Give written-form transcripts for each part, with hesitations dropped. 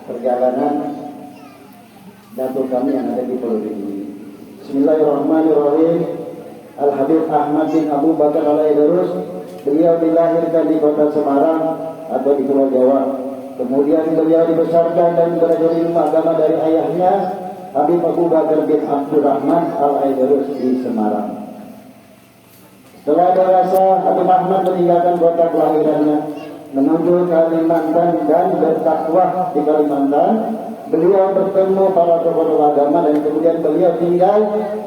perjalanan datuk kami yang ada di Pulau ini. Bismillahirrahmanirrahim. Al-Habib Ahmad bin Abu Bakar Al-Aidarus, beliau dilahirkan di kota Semarang atau di Pulau Jawa. Kemudian beliau dibesarkan dan belajar ilmu agama dari ayahnya Habib Abu Bakar bin Abdurrahman Al-Aidarus di Semarang. Setelah dewasa, Habib Ahmad meninggalkan kota kelahirannya menuju Kalimantan dan berdakwah di Kalimantan. Beliau bertemu para tokoh agama dan kemudian beliau tinggal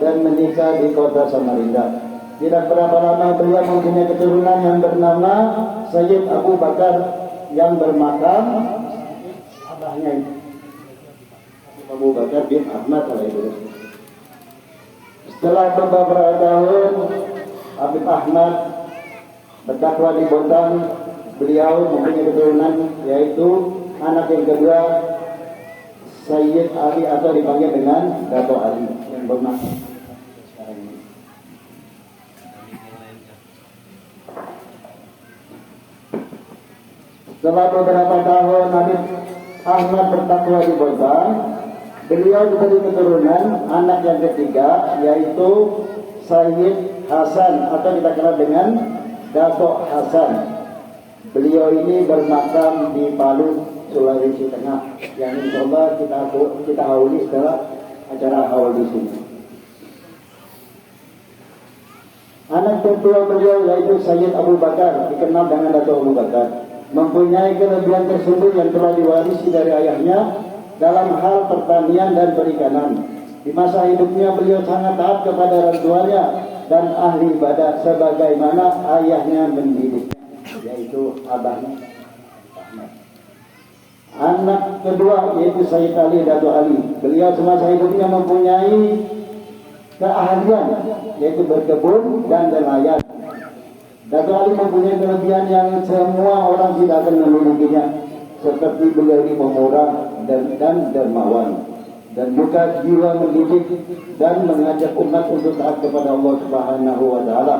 dan menikah di kota Samarinda. Tidak berapa lama beliau mempunyai keturunan yang bernama Sayyid Abu Bakar yang bermakam abahnya Abu Bakar bin Ahmad Al-Aidarus. Setelah beberapa tahun Habib Ahmad berdakwah di Bontang, beliau mempunyai keturunan yaitu anak yang kedua Sayyid Ali atau dipanggil dengan Dato' Ali yang bermakna sekarang ini. Setelah beberapa tahun Habib Ahmad berdakwah di Bontang, beliau diberi keturunan anak yang ketiga yaitu Sayyid Hasan atau kita kenal dengan Dato' Hasan. Beliau ini bermakam di Palu, Sulawesi Tengah, yang insya Allah kita hauli setelah acara haul di sini. Anak kedua beliau yaitu Sayyid Abu Bakar, dikenal dengan Dato' Abu Bakar, mempunyai kelebihan tersebut yang telah diwarisi dari ayahnya dalam hal pertanian dan perikanan. Di masa hidupnya beliau sangat taat kepada orang tuanya dan ahli ibadah sebagaimana ayahnya mendidik, yaitu abahnya Ahmad. Anak kedua yaitu Sayyid Ali Dato' Ali. Beliau semasa hidupnya mempunyai keahlian yaitu berkebun dan nelayan. Dato' Ali mempunyai kelebihan yang semua orang tidak akan memilikinya, seperti beliau ini pemurah dan dermawan, dan juga jiwa mendidik dan mengajak umat untuk taat kepada Allah Subhanahu wa taala.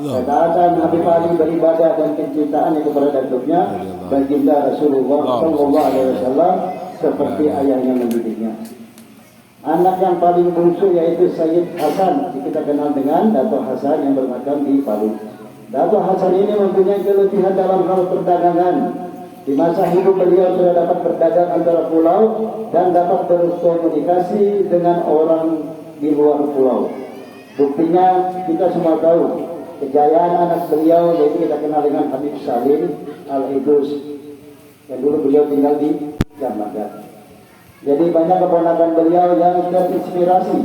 Ketaatan Habib Ali beribadah dan kecintaannya kepada datuknya baginda Rasulullah sallallahu alaihi wasallam seperti ayahnya mendidiknya. Anak yang paling bungsu yaitu Sayyid Hasan, kita kenal dengan Dato' Hasan yang bermakam di Palu. Dato' Hasan ini mempunyai kelebihan dalam hal perdagangan. Di masa hidup beliau sudah dapat berdagang antara pulau dan dapat berkomunikasi dengan orang di luar pulau. Buktinya kita semua tahu kejayaan anak beliau yaitu kita kenal dengan Habib Salim Al-Idrus yang dulu beliau tinggal di Jakarta. Jadi banyak keponakan beliau yang terinspirasi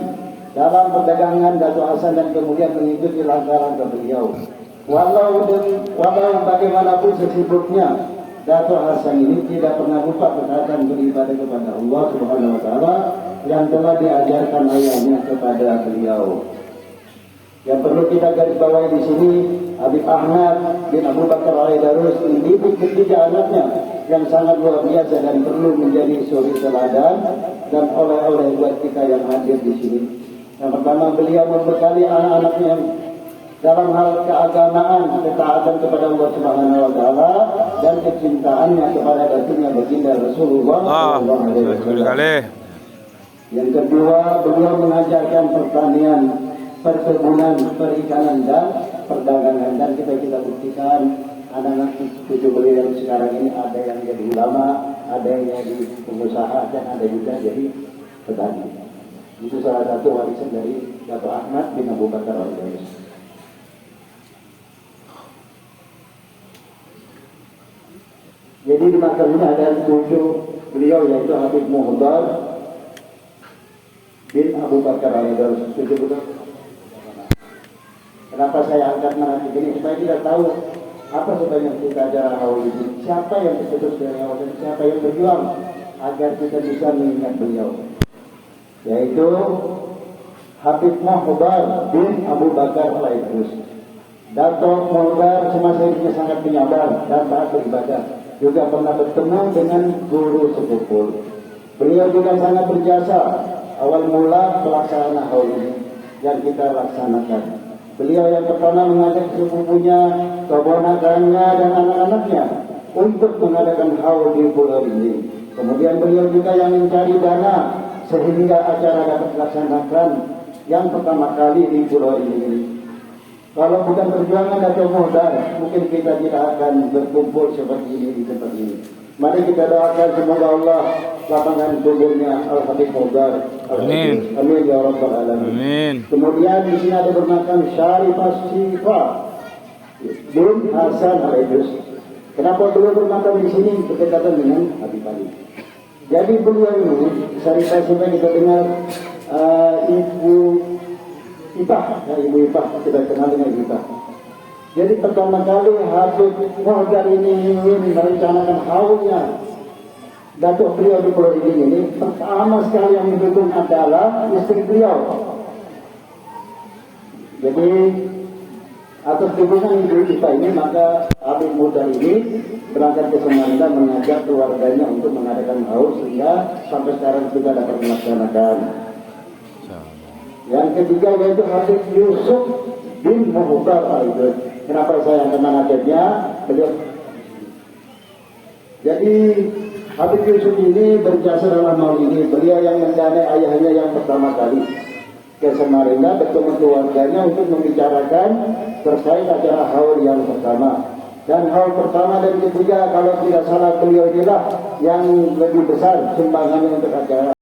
dalam perdagangan Dato' Hasan dan kemudian mengikuti langkah-langkah beliau. Walau bagaimanapun sesibuknya, Dato' Hasan ini tidak pernah lupa ketaatan beribadah kepada Allah Subhanahu wa taala yang telah diajarkan ayahnya kepada beliau. Yang perlu kita garis bawahi di sini, Habib Ahmad bin Abu Bakar Al-Aidarus mendidik ketiga anaknya yang sangat luar biasa dan perlu menjadi suri teladan dan oleh-oleh buat kita yang hadir di sini. Yang pertama, beliau membekali anak-anaknya dalam hal keagamaan, ketaatan kepada Allah Subhanahu wa taala dan kecintaannya kepada datuknya baginda Rasulullah sallallahu alaihi wasallam. Yang kedua, beliau mengajarkan pertanian, perkebunan, perikanan dan perdagangan, dan kita buktikan anak-anak cucu beliau yang sekarang ini ada yang jadi ulama, ada yang jadi pengusaha dan ada juga jadi petani. Itu salah satu warisan dari Dato' Ahmad bin Abu Bakar Al-Aidarus. Jadi di makam ini ada cucu beliau yaitu Habib Muhdar bin Abu Bakar Al-Aidarus. Cucu beliau. Kenapa saya angkat nama ini? Supaya kita tahu apa sebenarnya kita ajar haul ini. Siapa yang tercetus dari haul ini? Siapa yang berjuang agar kita bisa mengingat beliau? Yaitu Habib Muhdar bin Abu Bakar Al-Aidarus. Dato' Muhdar semasa hidupnya sangat penyabar dan taat beribadah. Juga pernah bertemu dengan guru sepupu. Beliau juga sangat berjasa awal mula pelaksanaan haul ini yang kita laksanakan. Beliau yang pertama mengajak sepupunya, keponakannya dan anak-anaknya untuk mengadakan haul di Pulau ini. Kemudian beliau juga yang mencari dana sehingga acara dapat dilaksanakan yang pertama kali di pulau ini. Kalau bukan perjuangan Dato' Muhdar, mungkin kita tidak akan berkumpul seperti ini di tempat ini. Mari kita doakan semoga Allah lapangan kuburnya Al-Habib Muhdar. Amin. Amin ya Rabbal Alamin. Amin. Kemudian di sini ada bermakam Syarifah Syifa bin Hasan Al-Idrus. Kenapa beliau bermakam di sini? Berdekatan dengan Habib Ali. Jadi beliau ini, Syarifah Syifa kita dengar Ibu Ipah, ya, Ibu Ipah, kita kenal dengan Ibu Ipah. Jadi pertama kali Habib Muhdar ini merencanakan haulnya Datuk beliau di Pulau ini, pertama sekali yang mendukung adalah istri beliau. Jadi atas dukungan Ibu Ipah ini, maka Habib Muhdar ini berangkat ke Samarinda mengajak keluarganya untuk mengadakan haul sehingga sampai sekarang sudah dapat melaksanakan. Yang ketiga yaitu Habib Yusuf bin Muhdar Al-Idrus. Kenapa saya kenal Habibnya? Beliau. Jadi Habib Yusuf ini berjasa dalam hal ini. Beliau yang mendanai ayahnya yang pertama kali ke Samarinda bertemu keluarganya untuk membicarakan terkait acara haul yang pertama. Dan haul pertama dan ketiga kalau tidak salah beliau inilah yang lebih besar sumbangannya untuk acara